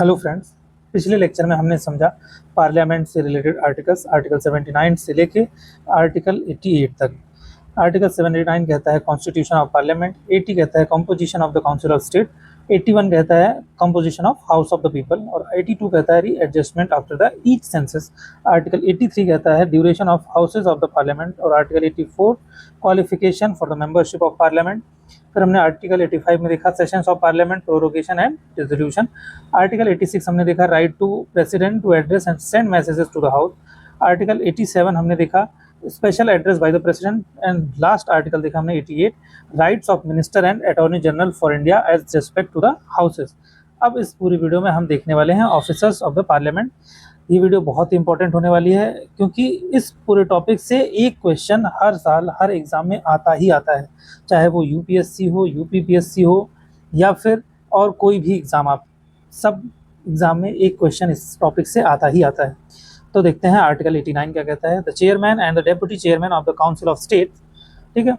Hello friends. पिछले lecture में हमने समझा पार्लियामेंट से रिलेटेड आर्टिकल्स, आर्टिकल 79 से लेके आर्टिकल 88 तक। आर्टिकल 79 कहता है कॉन्स्टिट्यूशन ऑफ पार्लियामेंट, 80 कहता है composition of the council of state, 81 कहता है composition of house of the people और 82 कहता है readjustment after the each census. Article 83 कहता है duration of houses of the parliament और article 84 qualification for the membership of parliament. फिर हमने आर्टिकल 85 में देखा sessions of parliament, prorogation and dissolution. Article 86 हमने देखा right to president to address and send messages to the house. Article 87 हमने देखा special address by the president and last article देखा हमने 88 rights of minister and attorney general for India as respect to the houses. अब इस पूरी video में हम देखने वाले हैं ऑफिसर्स ऑफ द पार्लियामेंट। ये वीडियो बहुत ही इंपॉर्टेंट होने वाली है क्योंकि इस पूरे टॉपिक से एक क्वेश्चन हर साल हर एग्जाम में आता ही आता है, चाहे वो यूपीएससी हो, यूपीपीएससी हो या फिर और कोई भी एग्ज़ाम। आप सब एग्ज़ाम में एक क्वेश्चन इस टॉपिक से आता ही आता है। तो देखते हैं आर्टिकल 89 क्या कहता है। The chairman and the deputy chairman of the council of state, ठीक है।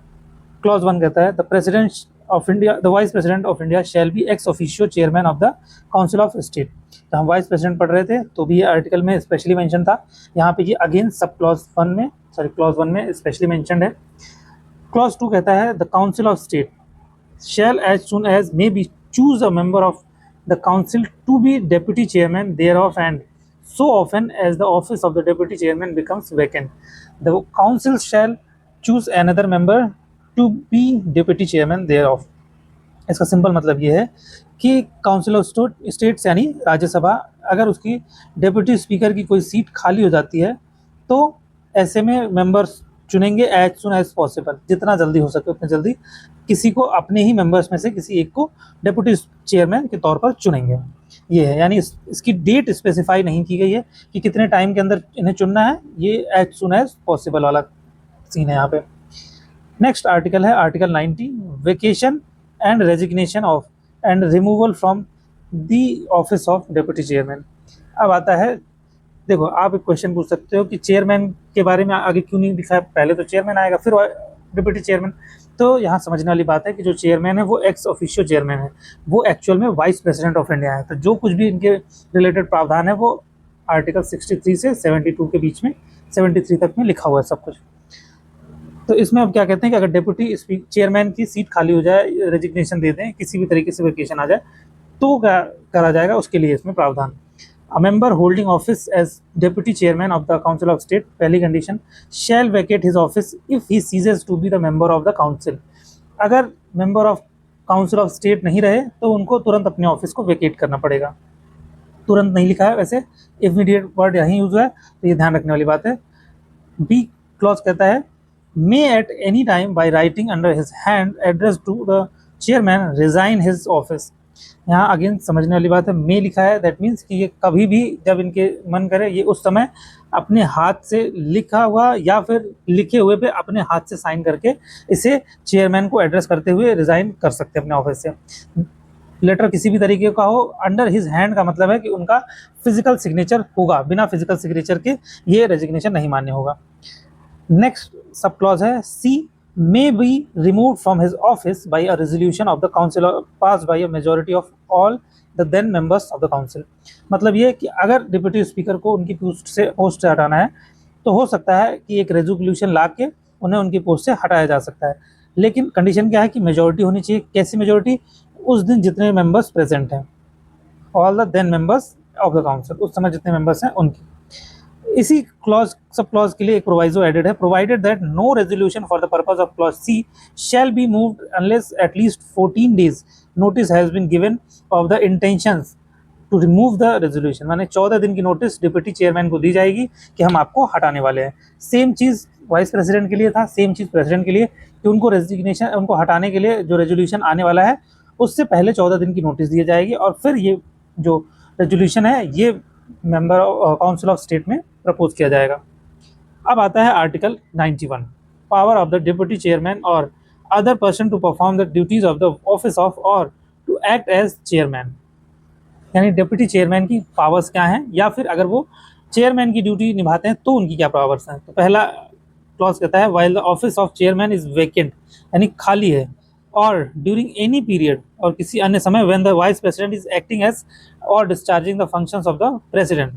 क्लॉज 1 कहता है the president of India, the vice president of India shall be ex officio chairman of the council of state. तो हम vice president पढ़ रहे थे तो भी ये आर्टिकल में स्पेशली मेंशन था। यहाँ पे ये अगेन सब क्लॉज 1 में स्पेशली मेंशनड है। क्लॉज 2 कहता है the council of state shall as soon as may be choose a member of the council to be deputy chairman thereof and so often as the office of the deputy chairman becomes vacant, the council shall choose another member to be deputy chairman thereof। इसका simple मतलब ये है कि council of states यानी राज्यसभा अगर उसकी deputy speaker की कोई सीट खाली हो जाती है तो ऐसे में मेंबर्स चुनेंगे एज सुन एज पॉसिबल, जितना जल्दी हो सके उतनी जल्दी किसी को अपने ही मेंबर्स में से किसी एक को डेप्यूटी चेयरमैन के तौर पर चुनेंगे। ये है, यानी इसकी डेट स्पेसिफाई नहीं की गई है कि कितने टाइम के अंदर इन्हें चुनना है, ये एज सुन एज पॉसिबल वाला सीन है यहाँ पे। नेक्स्ट आर्टिकल है article 90 vacation and resignation of and removal from the office of deputy chairman. अब आता है, देखो आप एक क्वेश्चन पूछ सकते हो कि चेयरमैन के बारे में आगे क्यों नहीं लिखा है, पहले तो चेयरमैन आएगा फिर डिप्टी चेयरमैन। तो यहाँ समझने वाली बात है कि जो चेयरमैन है वो एक्स ऑफिशियो चेयरमैन है, वो एक्चुअल में वाइस प्रेसिडेंट ऑफ इंडिया है। तो जो कुछ भी इनके रिलेटेड प्रावधान है वो आर्टिकल 63 से 72 के बीच में 73 तक में लिखा हुआ है सब कुछ। तो इसमें अब क्या कहते हैं कि अगर डेप्यूटी चेयरमैन की सीट खाली हो जाए, रेजिग्नेशन दे दें, किसी भी तरीके से वेकेशन आ जाए तो क्या करा जाएगा, उसके लिए इसमें प्रावधान। A member holding office as deputy chairman of the council of state, पहली condition, shall vacate his office if he ceases to be the member of the council। अगर member of council of state नहीं रहे तो उनको तुरंत अपने office को vacate करना पड़ेगा। तुरंत नहीं लिखा है, वैसे इमीडिएट वर्ड यहीं यूज है, तो ये ध्यान रखने वाली बात है। बी क्लॉज कहता है may at any time by writing under his hand address to the chairman resign his office. यहाँ अगेन समझने वाली बात है, मे लिखा है, दैट मीन्स कि ये कभी भी जब इनके मन करे ये उस समय अपने हाथ से लिखा हुआ या फिर लिखे हुए पे अपने हाथ से साइन करके इसे चेयरमैन को एड्रेस करते हुए रिज़ाइन कर सकते हैं अपने ऑफिस से। लेटर किसी भी तरीके का हो, अंडर हिज हैंड का मतलब है कि उनका फिजिकल सिग्नेचर होगा, बिना फिजिकल सिग्नेचर के ये रेजिग्नेशन नहीं मान्य होगा। नेक्स्ट सब क्लॉज है सी may be removed from his office by a resolution of the council passed by a majority of all the then members of the council। मतलब ये कि अगर डिप्टी स्पीकर को उनकी पोस्ट से हटाना है तो हो सकता है कि एक रेजोल्यूशन ला के उन्हें उनकी पोस्ट से हटाया जा सकता है, लेकिन कंडीशन क्या है कि मेजोरिटी होनी चाहिए। कैसी मेजोरिटी? उस दिन जितने मेंबर्स प्रेजेंट हैं, all the then members of the council, उस समय जितने मेंबर्स हैं उनकी। इसी क्लॉज सब क्लॉज के लिए एक प्रोवाइजो एडेड है, provided that no resolution for the purpose of clause C shall be moved unless at least 14 days notice has been given of the intentions to remove the resolution. माने 14 दिन की notice deputy chairman को दी जाएगी कि हम आपको हटाने वाले हैं। सेम चीज़ वाइस प्रेसिडेंट के लिए था, सेम चीज़ प्रेसिडेंट के लिए कि उनको रेजिग्नेशन, उनको हटाने के लिए जो रेजोल्यूशन आने वाला है उससे पहले 14 दिन की नोटिस दी जाएगी और फिर ये जो रेजोल्यूशन है ये मेंबर काउंसिल ऑफ स्टेट में प्रपोज किया जाएगा। अब आता है article 91 power of the deputy chairman or other person to perform the duties of the office of or to act as chairman. यानी डिप्टी चेयरमैन की पावर्स क्या हैं या फिर अगर वो चेयरमैन की ड्यूटी निभाते हैं तो उनकी क्या पावर्स हैं। तो पहला क्लॉज कहता है while the office of chairman is vacant, यानी खाली है, और ड्यूरिंग एनी पीरियड और किसी अन्य समय when the vice president is acting as or discharging the functions of the president.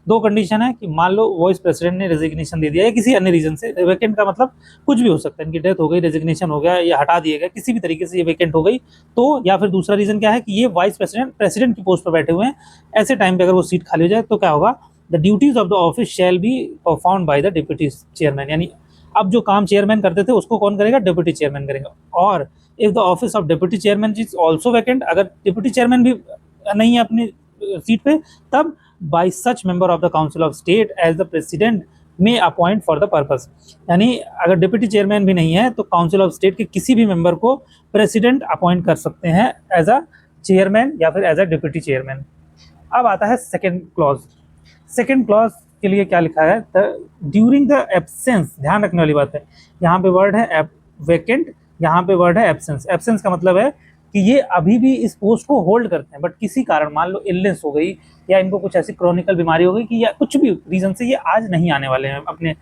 दो कंडीशन है कि मान लो वाइस प्रेसिडेंट ने रेजिग्नेशन दे दिया है किसी अन्य रीजन से, वैकेंट का मतलब कुछ भी हो सकता है, इनकी डेथ हो गई, रेजिग्नेशन हो गया या हटा दिया गया, किसी भी तरीके से ये वैकेंट हो गई तो, या फिर दूसरा रीजन क्या है कि ये वाइस प्रेसिडेंट प्रेसिडेंट की पोस्ट पर बैठे हुए हैं, ऐसे टाइम पे अगर वो सीट खाली हो जाए तो क्या होगा, the duties of the office shall be performed by the deputy chairman, यानी अब जो काम चेयरमैन करते थे उसको कौन करेगा, डिप्टी चेयरमैन करेगा। और if the office of deputy chairman is also vacant, अगर डिप्टी चेयरमैन भी नहीं है अपनी सीट पे, तब by such member of the council of state as the president may appoint for the purpose, यानी अगर डिप्टी चेयरमैन भी नहीं है तो काउंसिल ऑफ स्टेट के किसी भी मेंबर को प्रेसिडेंट अपॉइंट कर सकते हैं एज अ चेयरमैन या फिर एज अ डिप्टी चेयरमैन। अब आता है सेकेंड क्लॉज। सेकेंड क्लॉज के लिए क्या लिखा है, ड्यूरिंग द एब्सेंस, ध्यान रखने वाली बात है, यहाँ पे वर्ड है वैकेंट, यहाँ पे वर्ड है एब्सेंस। एब्सेंस का मतलब है कि ये अभी भी इस पोस्ट को होल्ड करते हैं, बट किसी कारण मान लो इलनेस हो गई या इनको कुछ ऐसी क्रॉनिकल बीमारी हो गई कि या कुछ भी रीजन से ये आज नहीं आने वाले हैं अपने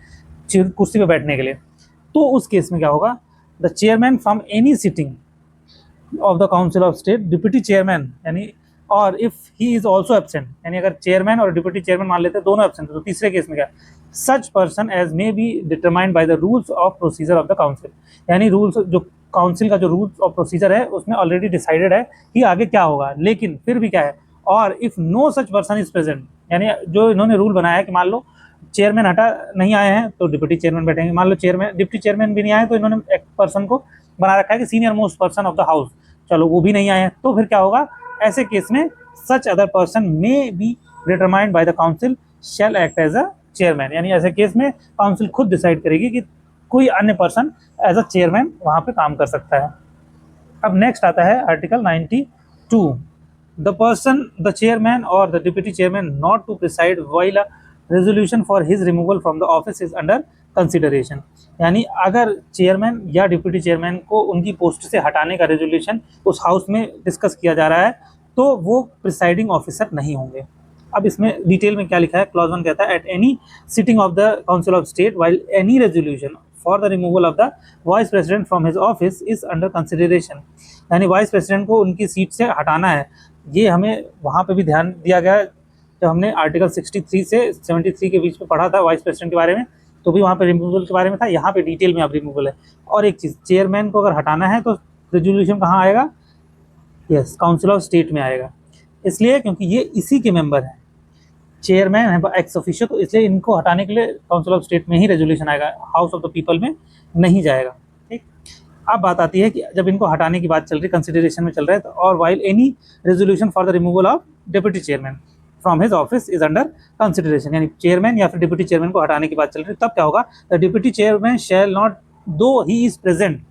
कुर्सी पे बैठने के लिए, तो उस केस में क्या होगा, the chairman from any sitting of the council of state, deputy chairman यानी, और if he is also absent, यानी अगर चेयरमैन और डिप्टी चेयरमैन मान लेते हैं दोनों एब्सेंट है, तो तीसरे केस में क्या, such person as may be determined by the rules of procedure of the council, यानी रूल्स जो काउंसिल का जो रूल्स ऑफ प्रोसीजर है उसमें ऑलरेडी डिसाइडेड है कि आगे क्या होगा, लेकिन फिर भी क्या है, और if no such person is present, यानी जो इन्होंने रूल बनाया है कि मान लो चेयरमैन हटा नहीं आए हैं तो डिप्टी चेयरमैन बैठेंगे, मान लो चेयरमैन डिप्टी चेयरमैन भी नहीं आए तो इन्होंने एक पर्सन को बना रखा है कि senior most person of the house, चलो वो भी नहीं आए हैं, तो फिर क्या होगा, ऐसे केस में such other person may be determined by the council shall act as a chairman, यानी ऐसे केस में काउंसिल खुद डिसाइड करेगी कि कोई अन्य पर्सन एज अ चेयरमैन वहां पे काम कर सकता है। अब नेक्स्ट आता है article 92, the person the chairman or the deputy chairman not to preside while a resolution for his removal from the office is under consideration, यानी अगर चेयरमैन या डिप्टी चेयरमैन को उनकी पोस्ट से हटाने का रेजोल्यूशन उस हाउस में डिस्कस किया जा रहा है तो वो प्रिसाइडिंग ऑफिसर नहीं होंगे। अब इसमें डिटेल में क्या लिखा है, क्लॉज 1 कहता है at any sitting of the council of state while any resolution for the removal of the vice president from his office is under consideration, यानी वाइस प्रेसिडेंट को उनकी सीट से हटाना है, ये हमें वहाँ पे भी ध्यान दिया गया है जब हमने आर्टिकल 63 से 73 के बीच में पढ़ा था वाइस प्रेसिडेंट के बारे में, तो भी वहाँ पे रिमूवल के बारे में था, यहाँ पे डिटेल में अब रिमूवल है। और एक चीज़, चेयरमैन को अगर हटाना है तो रेजोल्यूशन कहाँ आएगा, यस काउंसिल ऑफ स्टेट में आएगा, इसलिए क्योंकि ये इसी के मेंबर हैं, चेयरमैन है एक्स ऑफिशियो, तो इसलिए इनको हटाने के लिए काउंसिल ऑफ स्टेट में ही रेजोल्यूशन आएगा, हाउस ऑफ द पीपल में नहीं जाएगा। ठीक, अब बात आती है कि जब इनको हटाने की बात चल रही है, कंसिडरेशन में चल रहा है, तो और while any resolution for the removal of deputy chairman from his office is under consideration, यानी चेयरमैन या फिर डिप्टी चेयरमैन को हटाने की बात चल रही है, तब क्या होगा, the deputy chairman shall not though he is present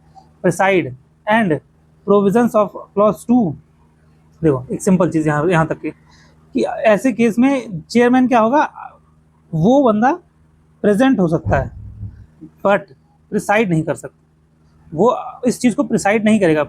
preside and provisions of clause 2, देखो एक सिंपल चीज़ यहाँ तक कि ऐसे केस में चेयरमैन क्या होगा, वो बंदा प्रेजेंट हो सकता है बट प्रिसाइड नहीं कर सकता, वो इस चीज़ को प्रिसाइड नहीं करेगा,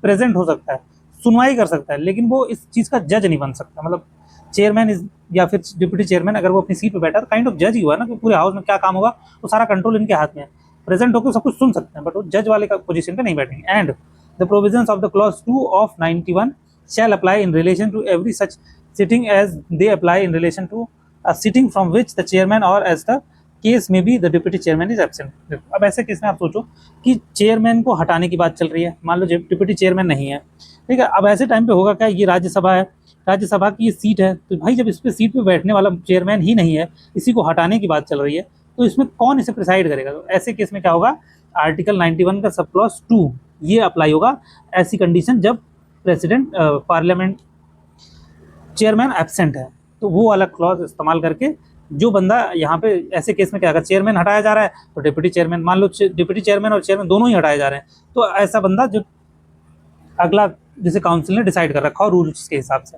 प्रेजेंट हो सकता है, सुनवाई कर सकता है, लेकिन वो इस चीज़ का जज नहीं बन सकता, मतलब चेयरमैन इज या फिर डिप्टी चेयरमैन अगर वो अपनी सीट पे बैठा तो काइंड ऑफ जज ही हुआ ना, कि पूरे हाउस में क्या काम होगा तो सारा कंट्रोल इनके हाथ में है, प्रेजेंट होकर सब कुछ सुन सकते हैं बट वो जज वाले का पोजीशन पे नहीं बैठेंगे। And the provisions of the clause 2 of 91 shall apply in relation to every such sitting as they apply in relation to a sitting from which the chairman or as the case may be the deputy chairman is absent। अब ऐसे case में आप सोचो कि chairman को हटाने की बात चल रही है, मान लो डिप्टी चेयरमैन नहीं है, ठीक है, अब ऐसे टाइम पे होगा क्या, ये राज्यसभा है, राज्यसभा की ये सीट है, तो भाई जब इस पे सीट पे बैठने वाला चेयरमैन ही नहीं है, इसी को हटाने की बात चल रही है, तो इसमें कौन इसे प्रिसाइड करेगा, तो ऐसे केस में क्या होगा, आर्टिकल 91 का सब क्लॉज 2 ये अप्लाई होगा, ऐसी कंडीशन जब प्रेसिडेंट पार्लियामेंट चेयरमैन एब्सेंट है, तो वो वाला क्लॉज इस्तेमाल करके जो बंदा यहाँ पे ऐसे केस में क्या होगा, चेयरमैन हटाया जा रहा है तो डिप्टी चेयरमैन, मान लो डिप्टी चेयरमैन और चेयरमैन दोनों ही हटाए जा रहे हैं, तो ऐसा बंदा जो अगला जिसे काउंसिल ने डिसाइड कर रखा हो रूल्स के हिसाब से।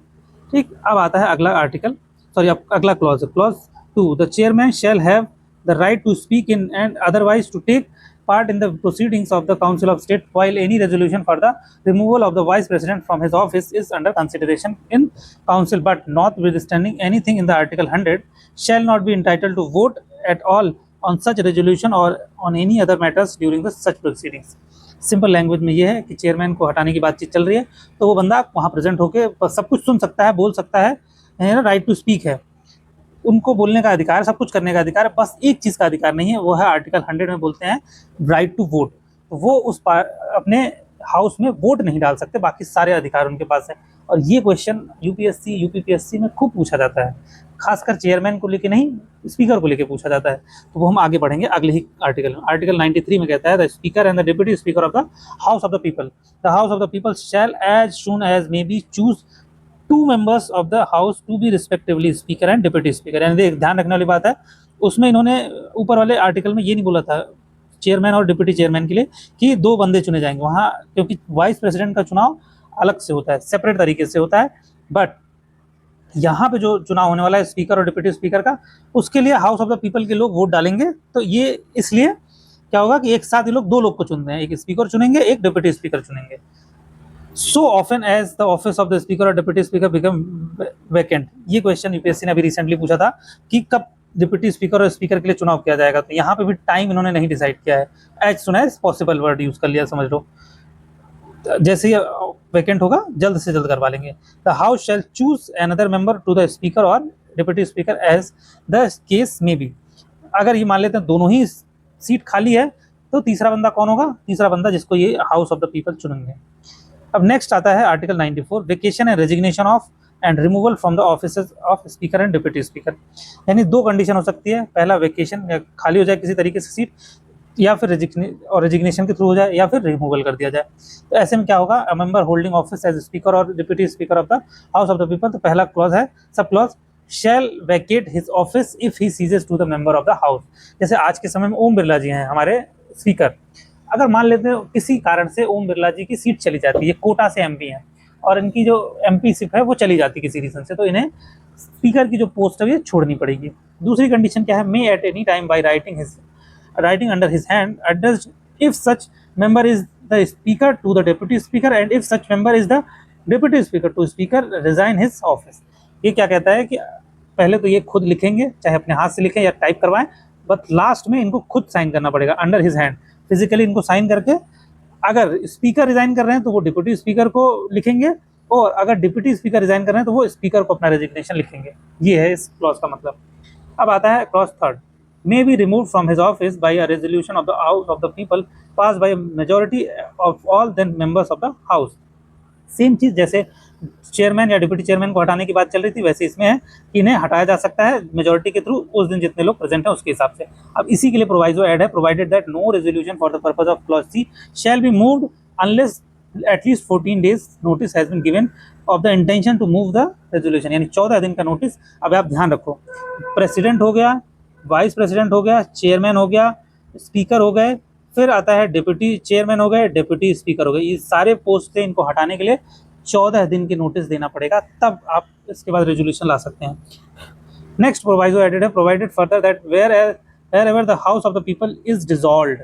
ठीक, अब आता है अगला आर्टिकल, सॉरी अगला clause, clause 2, the chairman shall have the right to speak in and otherwise to take part in the proceedings of the Council of State while any resolution for the removal of the Vice President from his office is under consideration in Council, but notwithstanding anything in the Article 100 shall not be entitled to vote at all on such resolution or on any other matters during the such proceedings। Simple language में ये है कि chairman को हटाने की बातचीत चल रही है, तो वो बंदा वहाँ प्रेजेंट होकर सब कुछ सुन सकता है, बोल सकता है, राइट टू स्पीक है, उनको बोलने का अधिकार, सब कुछ करने का अधिकार है। बस एक चीज़ का अधिकार नहीं है, वो है आर्टिकल 100 में बोलते हैं राइट टू वोट। तो वो अपने हाउस में वोट नहीं डाल सकते, बाकी सारे अधिकार उनके पास है। और ये क्वेश्चन यूपीएससी यूपीपीएससी में खूब पूछा जाता है, खासकर चेयरमैन को लेके नहीं, स्पीकर को लेके पूछा जाता है। तो वो हम आगे बढ़ेंगे अगले ही आर्टिकल में। आर्टिकल 93 में कहता है the speaker and the deputy speaker of the house of the people, the house of the people shall as soon as may be choose 2 members of the house to be respectively speaker and deputy speaker. यानी ध्यान रखने वाली बात है, उसमें इन्होंने ऊपर वाले आर्टिकल में ये नहीं बोला था चेयरमैन और डिप्टी चेयरमैन के लिए कि 2 बंदे चुने जाएंगे वहाँ, क्योंकि वाइस प्रेसिडेंट का चुनाव अलग से होता है, सेपरेट तरीके से होता है। बट यहाँ पे जो चुनाव होने वाला है स्पीकर और डिप्टी स्पीकर का, उसके लिए हाउस ऑफ द पीपल के लोग वोट डालेंगे। तो ये इसलिए क्या होगा कि एक साथ ये लोग 2 लोग को चुनते हैं, एक स्पीकर चुनेंगे, एक डिप्टी स्पीकर चुनेंगे। So often as the office of the speaker और डिप्टी स्पीकर बिकम वैकेंट, ये क्वेश्चन यूपीएससी ने अभी रिसेंटली पूछा था कि कब डिप्टी स्पीकर और स्पीकर के लिए चुनाव किया जाएगा। तो यहाँ पे भी टाइम इन्होंने नहीं डिसाइड किया है, as soon as possible word use कर लिया, समझ लो। जैसे ही वैकेंट होगा जल्द से जल्द करवा लेंगे। The house shall choose another member to the speaker और deputy speaker as the case may be. अगर ये मान लेते हैं दोनों ही सीट खाली है, तो तीसरा बंदा कौन होगा? तीसरा बंदा जिसको ये हाउस ऑफ द पीपल चुनेंगे। अब नेक्स्ट आता है article 94 vacation and resignation of and removal from the offices of speaker and deputy speaker. यानी 2 कंडीशन हो सकती है, पहला वेकेशन या खाली हो जाए किसी तरीके से सीट, या फिर रेजिग्नेशन के थ्रू हो जाए, या फिर रिमूवल कर दिया जाए। तो ऐसे में क्या होगा? A member holding office as speaker और deputy speaker of the house of the people, तो पहला क्लॉज है sub clause shall vacate his office if he ceases to the member of the house. जैसे आज के समय में ओम बिरला जी हैं हमारे स्पीकर, अगर मान लेते हैं किसी कारण से ओम बिरला जी की सीट चली जाती है, कोटा से एमपी हैं और इनकी जो एमपी सिप है वो चली जाती है किसी रीजन से, तो इन्हें स्पीकर की जो पोस्ट है ये छोड़नी पड़ेगी। दूसरी कंडीशन क्या है? May at any time by writing under his hand addressed if such member is the speaker to the deputy speaker and if such member is the deputy speaker to speaker resign his office। ये क्या कहता है कि पहले तो ये खुद लिखेंगे, चाहे अपने हाथ से लिखें या टाइप करवाएं, बट लास्ट में इनको खुद साइन करना पड़ेगा अंडर हिज हैंड, फिजिकली इनको साइन करके। अगर स्पीकर रिजाइन कर रहे हैं तो वो डिप्टी स्पीकर को लिखेंगे, और अगर डिप्टी स्पीकर रिजाइन कर रहे हैं तो वो स्पीकर को अपना रेजिग्नेशन लिखेंगे। ये है इस क्लॉज का मतलब। अब आता है clause 3 may be removed from his office by a resolution of the House of the People passed by a majority of all then members of the House। Same चीज जैसे चेयरमैन या डिप्टी चेयरमैन को हटाने की बात चल रही थी, वैसे इसमें है कि इन्हें हटाया जा सकता है मेजोरिटी के थ्रू, उस दिन जितने लोग प्रेजेंट हैं उसके हिसाब से। अब इसी के लिए प्रोवाइजो ऐड है, provided that no resolution for the purpose of clause C shall be moved unless at least 14 days notice has been given of the intention to move the resolution. यानी 14 दिन का नोटिस। अब आप ध्यान रखो, प्रेसिडेंट हो गया, वाइस प्रेसिडेंट हो गया, चेयरमैन हो गया, स्पीकर हो गए, फिर आता है डिप्टी चेयरमैन हो गए, डिप्टी स्पीकर हो गए। ये सारे पोस्ट से इनको हटाने के लिए 14 दिन की नोटिस देना पड़ेगा, तब आप इसके बाद रेजोल्यूशन ला सकते हैं। नेक्स्ट प्रोवाइजो एडेड है, provided further that wherever the house of the people is dissolved.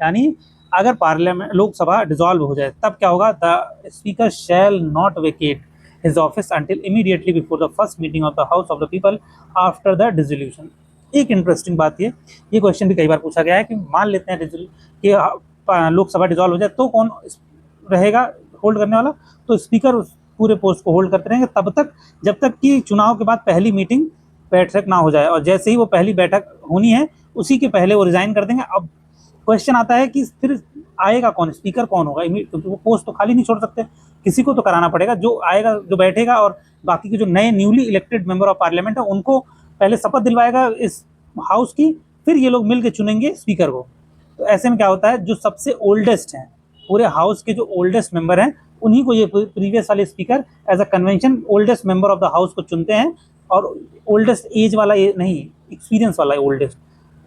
यानी अगर पार्लियामेंट लोकसभा डिसॉल्व हो जाए तब क्या होगा? The speaker shall not vacate his office until immediately before the first meeting of the house of the people after the dissolution. एक interesting बात ये क्वेश्चन भी कई बार पूछा गया है कि मान लेते हैं कि लोकसभा डिसॉल्व हो जाए तो कौन रहेगा होल्ड करने वाला? तो स्पीकर उस पूरे पोस्ट को होल्ड करते रहेंगे तब तक जब तक कि चुनाव के बाद पहली मीटिंग बैठक ना हो जाए, और जैसे ही वो पहली बैठक होनी है उसी के पहले वो रिजाइन कर देंगे। अब क्वेश्चन आता है कि फिर आएगा कौन? स्पीकर कौन होगा? क्योंकि वो पोस्ट तो खाली नहीं छोड़ सकते, किसी को तो कराना पड़ेगा। जो आएगा, जो बैठेगा, और बाकी के जो नए newly elected member of parliament है उनको पहले शपथ दिलवाएगा इस हाउस की, फिर ये लोग मिल के चुनेंगे स्पीकर को। तो ऐसे में क्या होता है, जो सबसे ओल्डेस्ट हैं पूरे हाउस के, जो ओल्डेस्ट मेंबर हैं, उन्हीं को ये प्रीवियस वाले speaker as a convention oldest member of the house को चुनते हैं। और ओल्डेस्ट एज वाला ये नहीं, एक्सपीरियंस वाला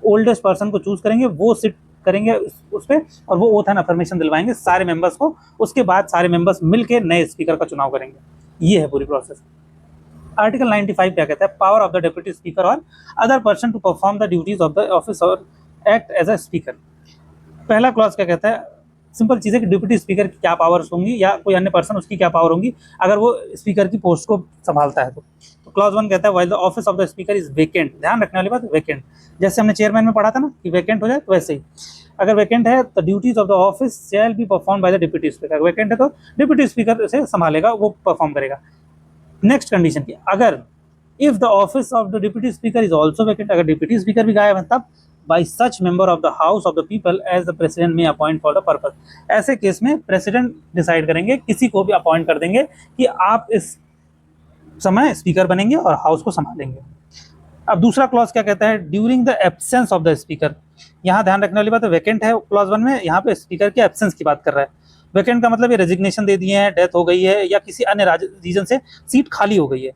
ओल्डेस्ट पर्सन को चूज करेंगे, वो सिट करेंगे उस पर, और वो ओथ एंड अफर्मेशन दिलवाएंगे सारे मेंबर्स को। उसके बाद सारे मेंबर्स मिलके नए स्पीकर का चुनाव करेंगे। ये है पूरी प्रोसेस। आर्टिकल 95 क्या कहता है? Power of the deputy speaker or other person to perform the duties of the office or act as a speaker. पहला क्लॉज क्या कहता है? सिंपल चीज़ है कि डिप्टी स्पीकर की क्या पावर्स होंगी या कोई अन्य पर्सन उसकी क्या पावर होंगी अगर वो स्पीकर की पोस्ट को संभालता है। तो क्लॉज 1 कहता है while the office of the speaker is vacant. ध्यान रखने वाली बात, वेकेंट। जैसे हमने चेयरमैन में पढ़ा था ना कि वेकेंट हो जाए, तो वैसे ही अगर वैकेंट है तो duties of the office shall be perform by the deputy speaker, vacant है तो डिप्टी स्पीकर से संभालेगा, वो परफॉर्म करेगा। नेक्स्ट कंडीशन की, अगर if the office of the deputy speaker is also vacant, अगर डिप्टी स्पीकर भी गायब है तब by such member of the house of the people as the president may appoint for the purpose, ऐसे case में president decide करेंगे, किसी को भी अपॉइंट कर देंगे कि आप इस समय स्पीकर बनेंगे और हाउस को संभालेंगे। अब दूसरा क्लॉज क्या कहता है, during the absence of the speaker, यहाँ ध्यान रखने वाली बात है, वैकेंट है क्लॉज 1 में, यहाँ पे स्पीकर के एब्सेंस की बात कर रहा है। वैकेंट का मतलब ये रेजिग्नेशन दे दिए हैं, डेथ हो गई है या किसी अन्य रीजन से सीट खाली हो गई है।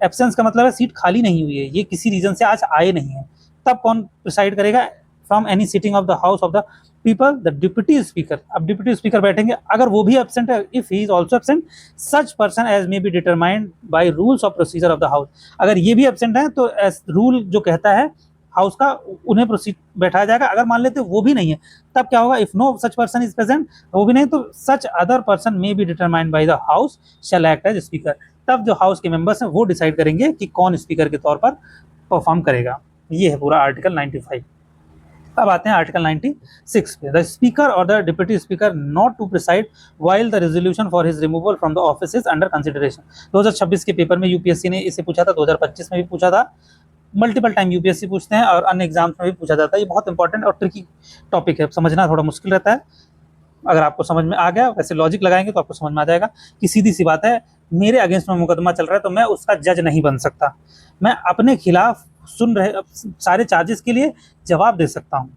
एब्सेंस का मतलब है सीट खाली नहीं हुई है, ये किसी रीजन से आज आए नहीं है, तब कौन प्रिसाइड करेगा, from any sitting of the house of the people the deputy speaker. अब डिप्टी स्पीकर बैठेंगे, अगर वो भी एब्सेंट है, if he is also absent such person as may be determined by rules of procedure of the house, अगर ये भी absent है तो एज रूल जो कहता है हाउस का उन्हें प्रोसीड बैठाया जाएगा। अगर मान लेते वो भी नहीं है तब क्या होगा, if no such person is present, वो भी नहीं तो such other person may be determined by the house shall act as speaker, तब जो हाउस के मेंबर्स हैं वो डिसाइड करेंगे कि कौन स्पीकर के तौर पर परफॉर्म करेगा। ये है पूरा आर्टिकल 95। अब आते हैं आर्टिकल 96 पे, द स्पीकर और the deputy speaker not to preside while the resolution for his removal from the office is under consideration. 2026 के पेपर में यूपीएससी ने इसे पूछा था, 2025 में भी पूछा था, मल्टीपल टाइम यूपीएससी पूछते हैं और अन्य एग्जाम्स में भी पूछा जाता है। ये बहुत इंपॉर्टेंट और ट्रिकी टॉपिक है, समझना थोड़ा मुश्किल रहता है। अगर आपको समझ में आ गया, वैसे लॉजिक लगाएंगे तो आपको समझ में आ जाएगा कि सीधी सी बात है, मेरे अगेंस्ट में मुकदमा चल रहा है तो मैं उसका जज नहीं बन सकता, मैं अपने खिलाफ सुन रहे सारे चार्जेस के लिए जवाब दे सकता हूँ।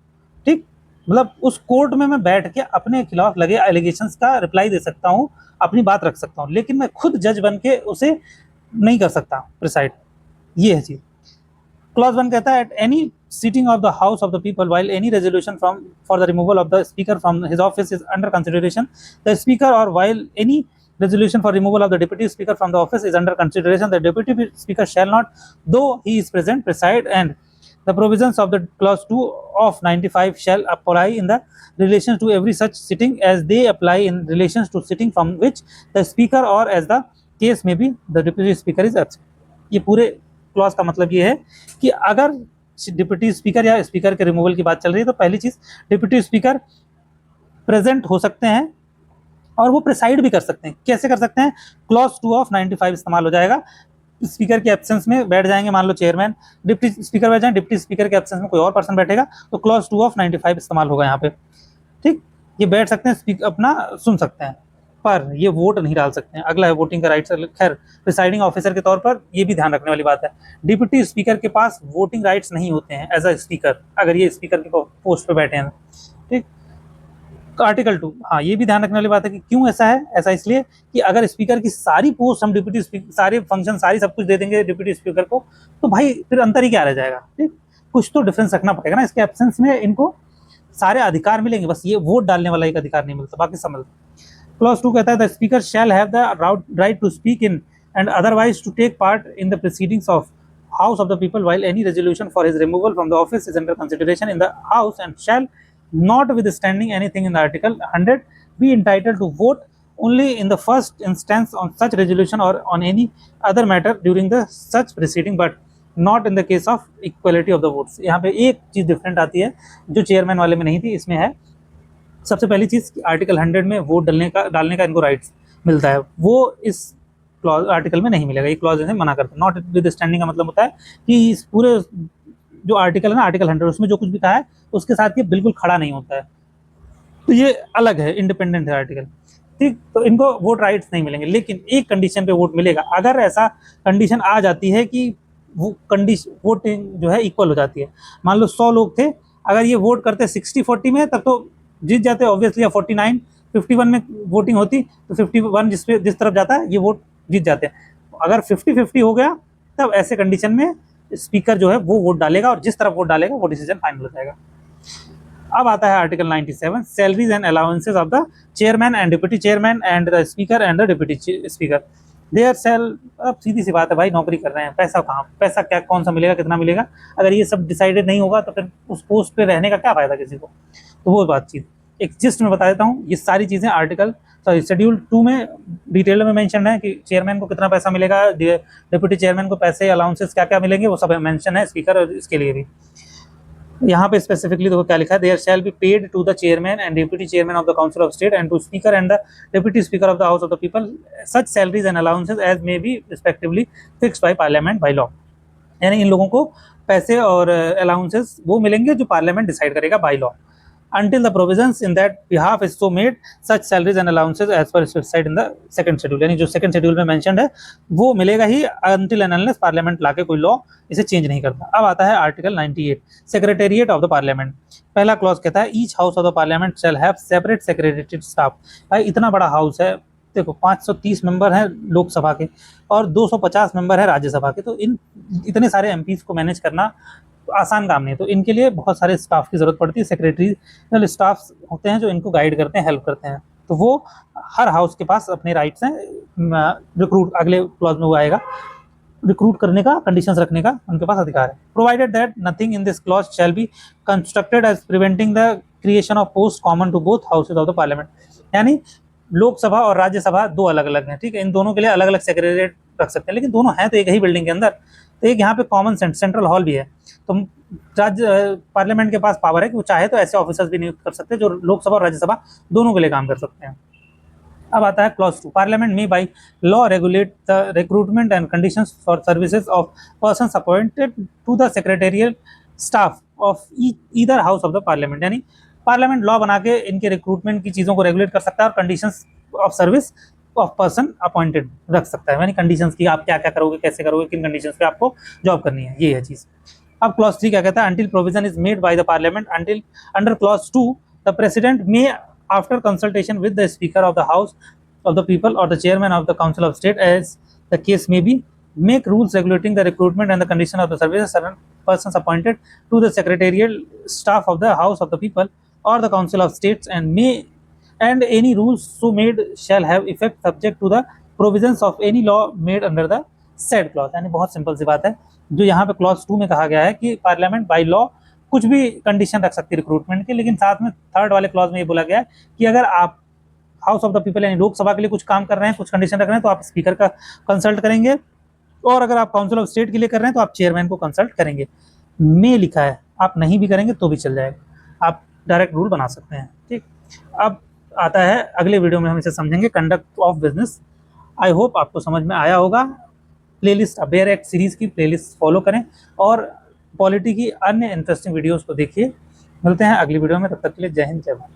ठीक, मतलब उस कोर्ट में मैं बैठ के अपने खिलाफ लगे एलिगेशंस का रिप्लाई दे सकता हूँ, अपनी बात रख सकता हूँ, लेकिन मैं खुद जज बन के उसे नहीं कर सकता प्रिसाइड। ये है चीज़। क्लॉज 1 कहता है, at any sitting of the house of the people while any resolution from for the removal of the speaker from his office is under consideration, the speaker or while any resolution for removal of the deputy speaker from the office is under consideration, the deputy speaker shall not, though he is present, preside, and the provisions of the clause 2 of 95 shall apply in the relation to every such sitting as they apply in relations to sitting from which the speaker or as the case may be the deputy speaker is absent। ये पूरे clause का मतलब ये है कि अगर deputy speaker या speaker के रिमूवल की बात चल रही है तो पहली चीज डिप्टी स्पीकर प्रेजेंट हो सकते हैं और वो प्रिसाइड भी कर सकते हैं। कैसे कर सकते हैं, क्लॉज 2 ऑफ 95 इस्तेमाल हो जाएगा। स्पीकर के एब्सेंस में बैठ जाएंगे, मान लो चेयरमैन, डिप्टी स्पीकर बैठ जाए, डिप्टी स्पीकर के एब्सेंस में कोई और पर्सन बैठेगा तो क्लॉज 2 ऑफ 95 इस्तेमाल होगा यहाँ पे। ठीक, ये बैठ सकते हैं, स्पीकर अपना सुन सकते हैं, पर ये वोट नहीं डाल सकते हैं। अगला है वोटिंग का राइट। खैर, प्रिसाइडिंग ऑफिसर के तौर पर ये भी ध्यान रखने वाली बात है, डिप्टी स्पीकर के पास वोटिंग राइट्स नहीं होते हैं एज अ स्पीकर, अगर ये स्पीकर के पोस्ट पे बैठे हैं। ठीक, आर्टिकल 2, हाँ ये भी ध्यान रखने वाली बात है कि क्यों ऐसा है, ऐसा इसलिए कि अगर स्पीकर की सारी पोस्ट हम डिप्टी स्पीकर, सारे फंक्शन, सारी सब कुछ दे देंगे डिप्टी स्पीकर को तो भाई फिर अंतर ही क्या रह जाएगा। ठीक, कुछ तो डिफरेंस रखना पड़ेगा ना, इसके एब्सेंस में इनको सारे अधिकार मिलेंगे, बस ये वोट डालने वाला एक अधिकार नहीं मिलता, बाकी समझ। क्लॉज 2 कहता है, the speaker shall have the right to speak in and otherwise to take part in the proceedings of house of the people while any resolution for his removal from the office is under consideration in the house and shall notwithstanding anything in the article 100 be entitled to vote only in the first instance on such resolution or on any other matter during the such proceeding but not in the case of equality of the votes। यहाँ पे एक चीज different आती है जो chairman वाले में नहीं थी, इसमें है। सबसे पहली चीज, आर्टिकल 100 में वोट डालने का इनको राइट्स मिलता है, वो इस क्लॉज आर्टिकल में नहीं मिलेगा, ये क्लॉज इन्हें मना करता है। नॉट विद स्टैंडिंग का मतलब होता है कि इस पूरे जो आर्टिकल है ना, आर्टिकल 100, उसमें जो कुछ भी कहा है उसके साथ ये बिल्कुल खड़ा नहीं होता है, तो ये अलग है, इंडिपेंडेंट है आर्टिकल। ठीक, तो इनको वोट राइट्स नहीं मिलेंगे, लेकिन एक कंडीशन पे वोट मिलेगा। अगर ऐसा कंडीशन आ जाती है कि वो कंडीशन वोटिंग जो है इक्वल हो जाती है, मान लो 100 लोग थे, अगर ये वोट करते 60-40 में तब तो जीत जाते ऑब्वियसली, या 49-51 में वोटिंग होती तो 51 जिस तरफ जाता है ये वोट जीत जाते हैं। अगर 50-50 हो गया तब ऐसे कंडीशन में स्पीकर जो है वो वोट डालेगा और जिस तरफ वोट डालेगा वो डिसीजन फाइनल हो जाएगा। अब आता है article 97, salaries and allowances of the chairman and deputy chairman and the speaker and the deputy speaker there sell. अब सीधी सी बात है भाई, नौकरी कर रहे हैं, पैसा कहाँ, पैसा क्या, कौन सा मिलेगा, कितना मिलेगा, अगर ये सब डिसाइडेड नहीं होगा तो फिर उस पोस्ट पे रहने का क्या फायदा किसी को। तो वो बातचीत एक जिस्ट में बता देता हूँ, ये सारी चीज़ें आर्टिकल शेड्यूल 2 में डिटेल में मेंशन है कि चेयरमैन को कितना पैसा मिलेगा, डिप्टी चेयरमैन को पैसे अलाउंसेस क्या क्या मिलेंगे, वो सब मेंशन है, स्पीकर और इसके लिए भी। यहाँ पे स्पेसिफिकली देखो क्या लिखा है, there shall be paid to the chairman and deputy chairman of the council of state and to speaker and the deputy speaker of the house of the people such salaries and allowances as may be respectively fixed by parliament by law. यानी इन लोगों को पैसे और allowances वो मिलेंगे जो parliament decide करेगा by law. until the provisions in that behalf is so made such salaries and allowances as per specified in the second schedule, यानी जो सेकंड शेड्यूल में मेंशन्ड है वो मिलेगा ही until and unless पार्लियामेंट लाके कोई law इसे चेंज नहीं करता। अब आता है article 98 secretariat of the parliament. पहला क्लॉज कहता है each house of the parliament shall have separate secretariat staff. भाई इतना बड़ा हाउस है, देखो 530 मेंबर हैं लोकसभा के और 250 मेंबर है राज्यसभा के, तो इन इतने सारे एमपीज को मैनेज करना आसान काम नहीं है, तो इनके लिए बहुत सारे स्टाफ की जरूरत पड़ती है। सेक्रेटरी स्टाफ होते हैं जो इनको गाइड करते हैं, हेल्प करते हैं, तो वो हर हाउस के पास अपने राइट्स हैं। रिक्रूट अगले क्लॉज में वो आएगा, रिक्रूट करने का, कंडीशंस रखने का उनके पास अधिकार है। Provided that nothing in this clause shall be constructed as preventing the creation of post common to both houses of the parliament. यानी लोकसभा और राज्यसभा दो अलग अलग हैं, ठीक है, इन दोनों के लिए अलग अलग सेक्रेटरीट रख सकते हैं, लेकिन दोनों हैं तो एक ही बिल्डिंग के अंदर। तो एक यहाँ पे कॉमन सेंट्रल हॉल भी है, तो राज्य पार्लियामेंट के पास पावर है कि वो चाहे तो ऐसे ऑफिसर्स भी नियुक्त कर सकते हैं जो लोकसभा और राज्यसभा दोनों के लिए काम कर सकते हैं। अब आता है clause 2, parliament may by law regulate the recruitment and conditions for services of persons appointed to the secretarial staff of either house of the parliament. यानी पार्लियामेंट लॉ बना के इनके रिक्रूटमेंट की चीज़ों को रेगुलेट कर सकता है और conditions of service of person appointed रख सकता है, यानी कंडीशंस की आप क्या क्या करोगे, कैसे करोगे, किन कंडीशंस पे आपको जॉब करनी है, ये है चीज़। अब क्लॉज 3 क्या कहता है, until provision is made by the parliament until under clause 2 the president may after consultation with the speaker of the house of the people or the chairman of the council of state as the case may be make rules regulating the recruitment and the condition of the services certain persons appointed to the secretarial staff of the house of the people or the council of states and any rules so made shall have effect subject to the provisions of any law made under the said clause। यानी बहुत simple सी बात है, जो यहाँ पे clause 2 में कहा गया है कि पार्लियामेंट बाई लॉ कुछ भी कंडीशन रख सकती है रिक्रूटमेंट के, लेकिन साथ में थर्ड वाले क्लॉज में ये बोला गया है कि अगर आप हाउस ऑफ द पीपल यानी लोकसभा के लिए कुछ काम कर रहे हैं, कुछ कंडीशन रख रहे हैं, तो आप स्पीकर का कंसल्ट करेंगे, और अगर आप काउंसिल ऑफ स्टेट के लिए कर रहे हैं तो आप चेयरमैन को कंसल्ट करेंगे। में लिखा है, आप नहीं भी करेंगे तो भी चल जाएगा, आप डायरेक्ट रूल बना सकते हैं, ठीक। अब आता है अगले वीडियो में हम इसे समझेंगे conduct of business. I hope आपको समझ में आया होगा। प्लेलिस्ट अबेयर एक्ट सीरीज़ की प्लेलिस्ट फॉलो करें और पॉलिटी की अन्य इंटरेस्टिंग वीडियोज़ को देखिए। मिलते हैं अगली वीडियो में, तब तक के लिए जय हिंद जय भारत।